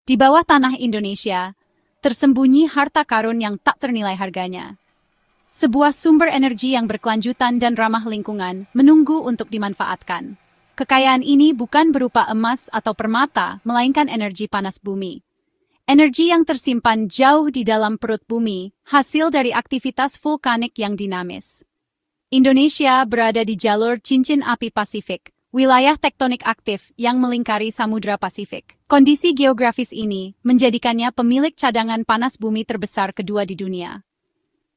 Di bawah tanah Indonesia, tersembunyi harta karun yang tak ternilai harganya. Sebuah sumber energi yang berkelanjutan dan ramah lingkungan menunggu untuk dimanfaatkan. Kekayaan ini bukan berupa emas atau permata, melainkan energi panas bumi. Energi yang tersimpan jauh di dalam perut bumi, hasil dari aktivitas vulkanik yang dinamis. Indonesia berada di jalur cincin api Pasifik, wilayah tektonik aktif yang melingkari Samudra Pasifik. Kondisi geografis ini menjadikannya pemilik cadangan panas bumi terbesar kedua di dunia.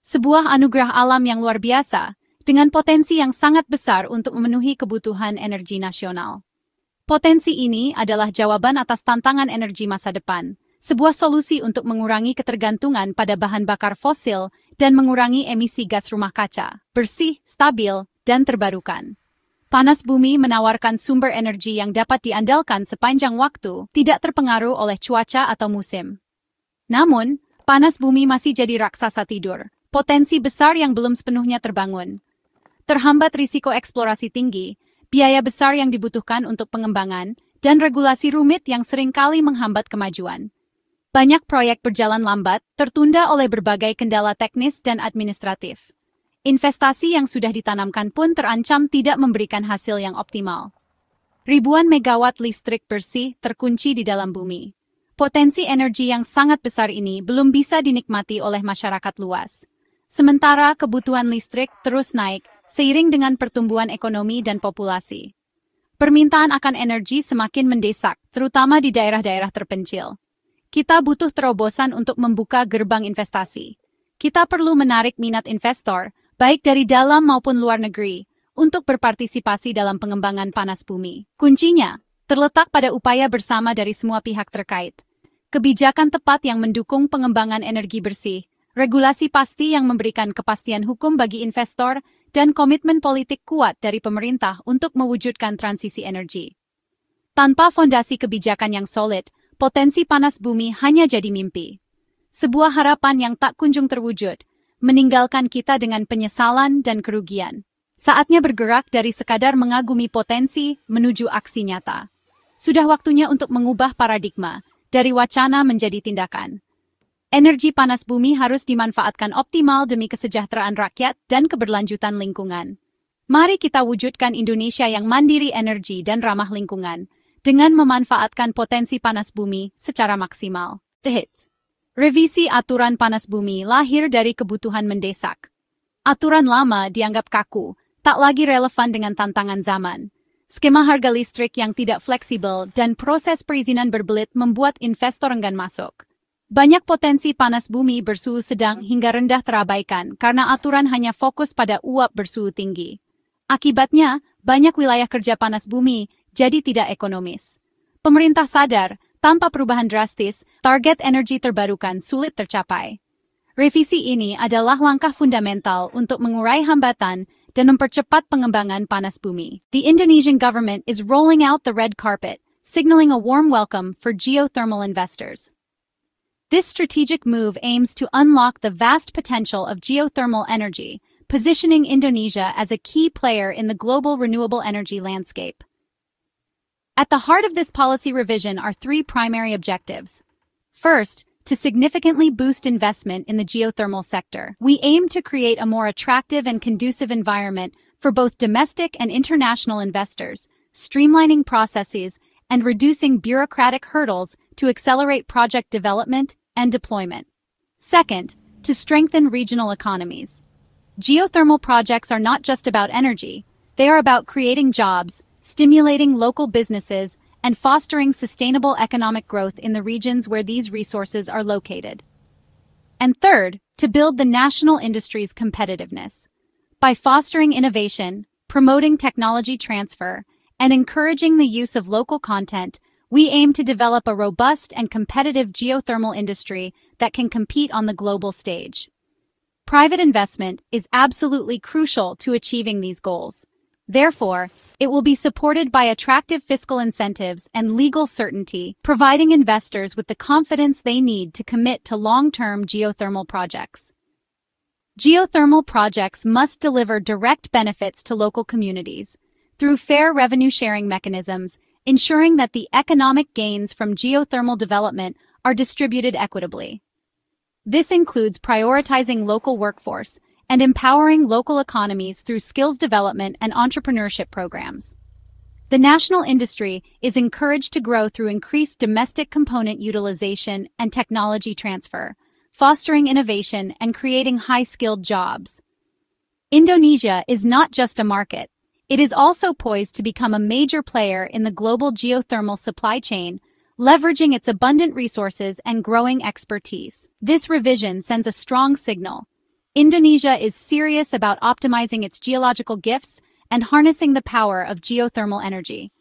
Sebuah anugerah alam yang luar biasa, dengan potensi yang sangat besar untuk memenuhi kebutuhan energi nasional. Potensi ini adalah jawaban atas tantangan energi masa depan, sebuah solusi untuk mengurangi ketergantungan pada bahan bakar fosil dan mengurangi emisi gas rumah kaca, bersih, stabil, dan terbarukan. Panas bumi menawarkan sumber energi yang dapat diandalkan sepanjang waktu, tidak terpengaruh oleh cuaca atau musim. Namun, panas bumi masih jadi raksasa tidur, potensi besar yang belum sepenuhnya terbangun. Terhambat risiko eksplorasi tinggi, biaya besar yang dibutuhkan untuk pengembangan, dan regulasi rumit yang seringkali menghambat kemajuan. Banyak proyek berjalan lambat, tertunda oleh berbagai kendala teknis dan administratif. Investasi yang sudah ditanamkan pun terancam tidak memberikan hasil yang optimal. Ribuan megawatt listrik bersih terkunci di dalam bumi. Potensi energi yang sangat besar ini belum bisa dinikmati oleh masyarakat luas. Sementara kebutuhan listrik terus naik seiring dengan pertumbuhan ekonomi dan populasi. Permintaan akan energi semakin mendesak, terutama di daerah-daerah terpencil. Kita butuh terobosan untuk membuka gerbang investasi. Kita perlu menarik minat investor, baik dari dalam maupun luar negeri, untuk berpartisipasi dalam pengembangan panas bumi. Kuncinya terletak pada upaya bersama dari semua pihak terkait. Kebijakan tepat yang mendukung pengembangan energi bersih, regulasi pasti yang memberikan kepastian hukum bagi investor, dan komitmen politik kuat dari pemerintah untuk mewujudkan transisi energi. Tanpa fondasi kebijakan yang solid, potensi panas bumi hanya jadi mimpi. Sebuah harapan yang tak kunjung terwujud, meninggalkan kita dengan penyesalan dan kerugian. Saatnya bergerak dari sekadar mengagumi potensi menuju aksi nyata. Sudah waktunya untuk mengubah paradigma, dari wacana menjadi tindakan. Energi panas bumi harus dimanfaatkan optimal demi kesejahteraan rakyat dan keberlanjutan lingkungan. Mari kita wujudkan Indonesia yang mandiri energi dan ramah lingkungan, dengan memanfaatkan potensi panas bumi secara maksimal. The Hits. Revisi aturan panas bumi lahir dari kebutuhan mendesak. Aturan lama dianggap kaku, tak lagi relevan dengan tantangan zaman. Skema harga listrik yang tidak fleksibel dan proses perizinan berbelit membuat investor enggan masuk. Banyak potensi panas bumi bersuhu sedang hingga rendah terabaikan karena aturan hanya fokus pada uap bersuhu tinggi. Akibatnya, banyak wilayah kerja panas bumi jadi tidak ekonomis. Pemerintah sadar, tanpa perubahan drastis, target energi terbarukan sulit tercapai. Revisi ini adalah langkah fundamental untuk mengurai hambatan dan mempercepat pengembangan panas bumi. The Indonesian government is rolling out the red carpet, signaling a warm welcome for geothermal investors. This strategic move aims to unlock the vast potential of geothermal energy, positioning Indonesia as a key player in the global renewable energy landscape. At the heart of this policy revision are three primary objectives. First, to significantly boost investment in the geothermal sector, we aim to create a more attractive and conducive environment for both domestic and international investors, streamlining processes and reducing bureaucratic hurdles to accelerate project development and deployment. Second, to strengthen regional economies. Geothermal projects are not just about energy, they are about creating jobs, stimulating local businesses, and fostering sustainable economic growth in the regions where these resources are located. And third, to build the national industry's competitiveness. By fostering innovation, promoting technology transfer, and encouraging the use of local content, we aim to develop a robust and competitive geothermal industry that can compete on the global stage. Private investment is absolutely crucial to achieving these goals. Therefore, it will be supported by attractive fiscal incentives and legal certainty, providing investors with the confidence they need to commit to long-term geothermal projects. Geothermal projects must deliver direct benefits to local communities. Through fair revenue sharing mechanisms, ensuring that the economic gains from geothermal development are distributed equitably. This includes prioritizing local workforce and empowering local economies through skills development and entrepreneurship programs. The national industry is encouraged to grow through increased domestic component utilization and technology transfer, fostering innovation and creating high-skilled jobs. Indonesia is not just a market. It is also poised to become a major player in the global geothermal supply chain, leveraging its abundant resources and growing expertise. This revision sends a strong signal. Indonesia is serious about optimizing its geological gifts and harnessing the power of geothermal energy.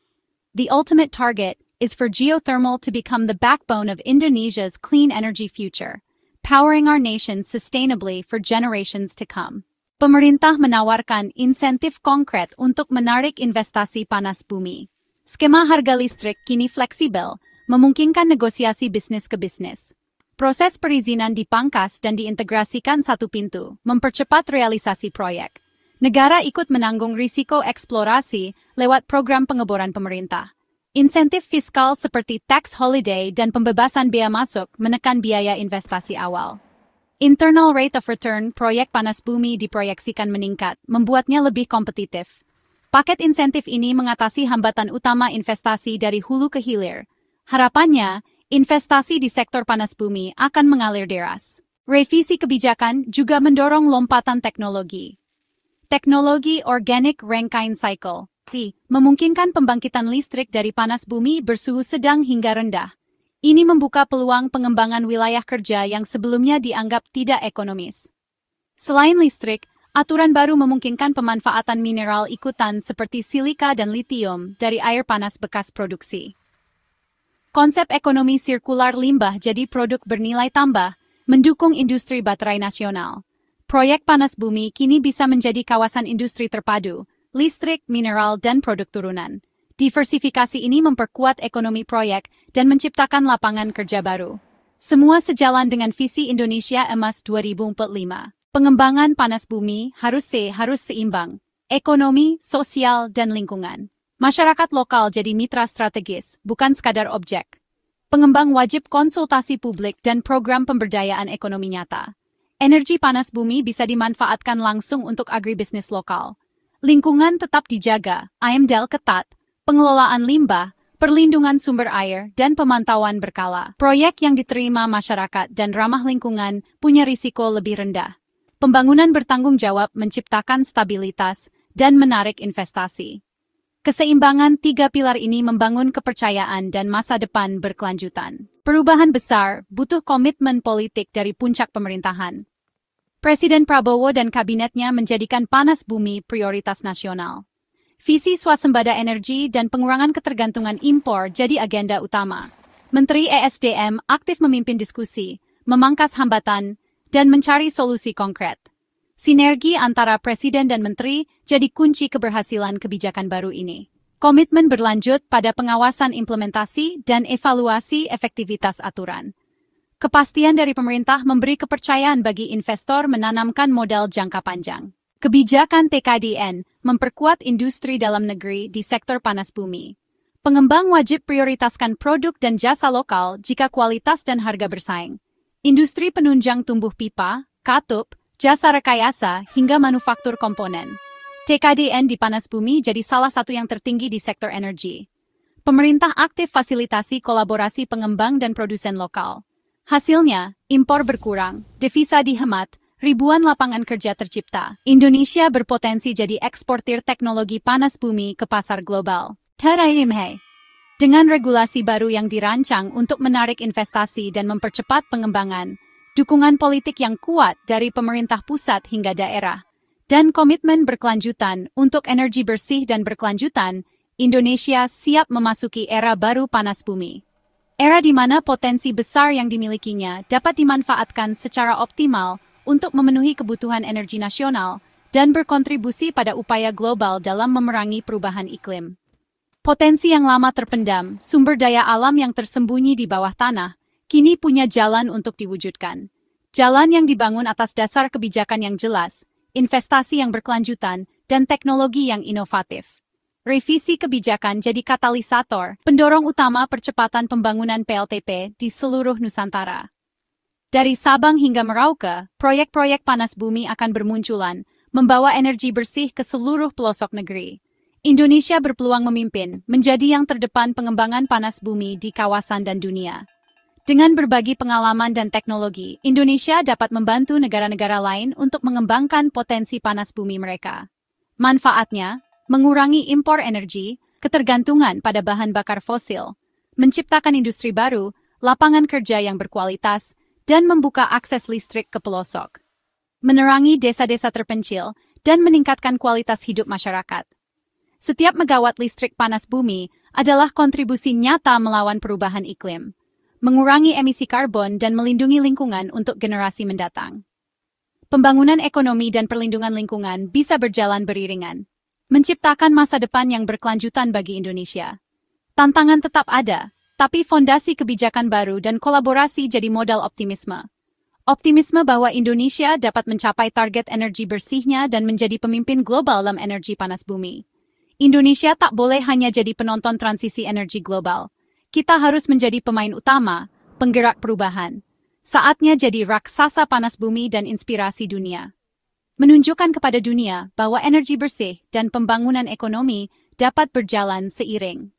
The ultimate target is for geothermal to become the backbone of Indonesia's clean energy future, powering our nation sustainably for generations to come. Pemerintah menawarkan insentif konkret untuk menarik investasi panas bumi. Skema harga listrik kini fleksibel, memungkinkan negosiasi bisnis ke bisnis. Proses perizinan dipangkas dan diintegrasikan satu pintu, mempercepat realisasi proyek. Negara ikut menanggung risiko eksplorasi lewat program pengeboran pemerintah. Insentif fiskal seperti tax holiday dan pembebasan bea masuk menekan biaya investasi awal. Internal rate of return proyek panas bumi diproyeksikan meningkat, membuatnya lebih kompetitif. Paket insentif ini mengatasi hambatan utama investasi dari hulu ke hilir. Harapannya, investasi di sektor panas bumi akan mengalir deras. Revisi kebijakan juga mendorong lompatan teknologi. Teknologi Organic Rankine Cycle, TRC, memungkinkan pembangkitan listrik dari panas bumi bersuhu sedang hingga rendah. Ini membuka peluang pengembangan wilayah kerja yang sebelumnya dianggap tidak ekonomis. Selain listrik, aturan baru memungkinkan pemanfaatan mineral ikutan seperti silika dan litium dari air panas bekas produksi. Konsep ekonomi sirkular limbah jadi produk bernilai tambah, mendukung industri baterai nasional. Proyek panas bumi kini bisa menjadi kawasan industri terpadu, listrik, mineral, dan produk turunan. Diversifikasi ini memperkuat ekonomi proyek dan menciptakan lapangan kerja baru. Semua sejalan dengan visi Indonesia Emas 2045. Pengembangan panas bumi harus seimbang. Ekonomi, sosial, dan lingkungan. Masyarakat lokal jadi mitra strategis, bukan sekadar objek. Pengembang wajib konsultasi publik dan program pemberdayaan ekonomi nyata. Energi panas bumi bisa dimanfaatkan langsung untuk agribisnis lokal. Lingkungan tetap dijaga, AMDAL ketat, pengelolaan limbah, perlindungan sumber air, dan pemantauan berkala. Proyek yang diterima masyarakat dan ramah lingkungan punya risiko lebih rendah. Pembangunan bertanggung jawab menciptakan stabilitas dan menarik investasi. Keseimbangan tiga pilar ini membangun kepercayaan dan masa depan berkelanjutan. Perubahan besar butuh komitmen politik dari puncak pemerintahan. Presiden Prabowo dan kabinetnya menjadikan panas bumi prioritas nasional. Visi swasembada energi dan pengurangan ketergantungan impor jadi agenda utama. Menteri ESDM aktif memimpin diskusi, memangkas hambatan, dan mencari solusi konkret. Sinergi antara presiden dan menteri jadi kunci keberhasilan kebijakan baru ini. Komitmen berlanjut pada pengawasan implementasi dan evaluasi efektivitas aturan. Kepastian dari pemerintah memberi kepercayaan bagi investor menanamkan modal jangka panjang. Kebijakan TKDN memperkuat industri dalam negeri di sektor panas bumi. Pengembang wajib prioritaskan produk dan jasa lokal jika kualitas dan harga bersaing. Industri penunjang tumbuh pipa, katup, jasa rekayasa, hingga manufaktur komponen. TKDN di panas bumi jadi salah satu yang tertinggi di sektor energi. Pemerintah aktif fasilitasi kolaborasi pengembang dan produsen lokal. Hasilnya, impor berkurang, devisa dihemat, ribuan lapangan kerja tercipta. Indonesia berpotensi jadi eksportir teknologi panas bumi ke pasar global. Teraimhe. Dengan regulasi baru yang dirancang untuk menarik investasi dan mempercepat pengembangan, dukungan politik yang kuat dari pemerintah pusat hingga daerah, dan komitmen berkelanjutan untuk energi bersih dan berkelanjutan, Indonesia siap memasuki era baru panas bumi. Era di mana potensi besar yang dimilikinya dapat dimanfaatkan secara optimal untuk memenuhi kebutuhan energi nasional dan berkontribusi pada upaya global dalam memerangi perubahan iklim. Potensi yang lama terpendam, sumber daya alam yang tersembunyi di bawah tanah, kini punya jalan untuk diwujudkan. Jalan yang dibangun atas dasar kebijakan yang jelas, investasi yang berkelanjutan, dan teknologi yang inovatif. revisi kebijakan jadi katalisator, pendorong utama percepatan pembangunan PLTP di seluruh Nusantara. Dari Sabang hingga Merauke, proyek-proyek panas bumi akan bermunculan, membawa energi bersih ke seluruh pelosok negeri. Indonesia berpeluang memimpin, menjadi yang terdepan pengembangan panas bumi di kawasan dan dunia. Dengan berbagi pengalaman dan teknologi, Indonesia dapat membantu negara-negara lain untuk mengembangkan potensi panas bumi mereka. Manfaatnya, mengurangi impor energi, ketergantungan pada bahan bakar fosil, menciptakan industri baru, lapangan kerja yang berkualitas, dan membuka akses listrik ke pelosok. Menerangi desa-desa terpencil dan meningkatkan kualitas hidup masyarakat. Setiap megawatt listrik panas bumi adalah kontribusi nyata melawan perubahan iklim, mengurangi emisi karbon dan melindungi lingkungan untuk generasi mendatang. Pembangunan ekonomi dan perlindungan lingkungan bisa berjalan beriringan, menciptakan masa depan yang berkelanjutan bagi Indonesia. Tantangan tetap ada, tapi fondasi kebijakan baru dan kolaborasi jadi modal optimisme. Optimisme bahwa Indonesia dapat mencapai target energi bersihnya dan menjadi pemimpin global dalam energi panas bumi. Indonesia tak boleh hanya jadi penonton transisi energi global. Kita harus menjadi pemain utama, penggerak perubahan. Saatnya jadi raksasa panas bumi dan inspirasi dunia. Menunjukkan kepada dunia bahwa energi bersih dan pembangunan ekonomi dapat berjalan seiring.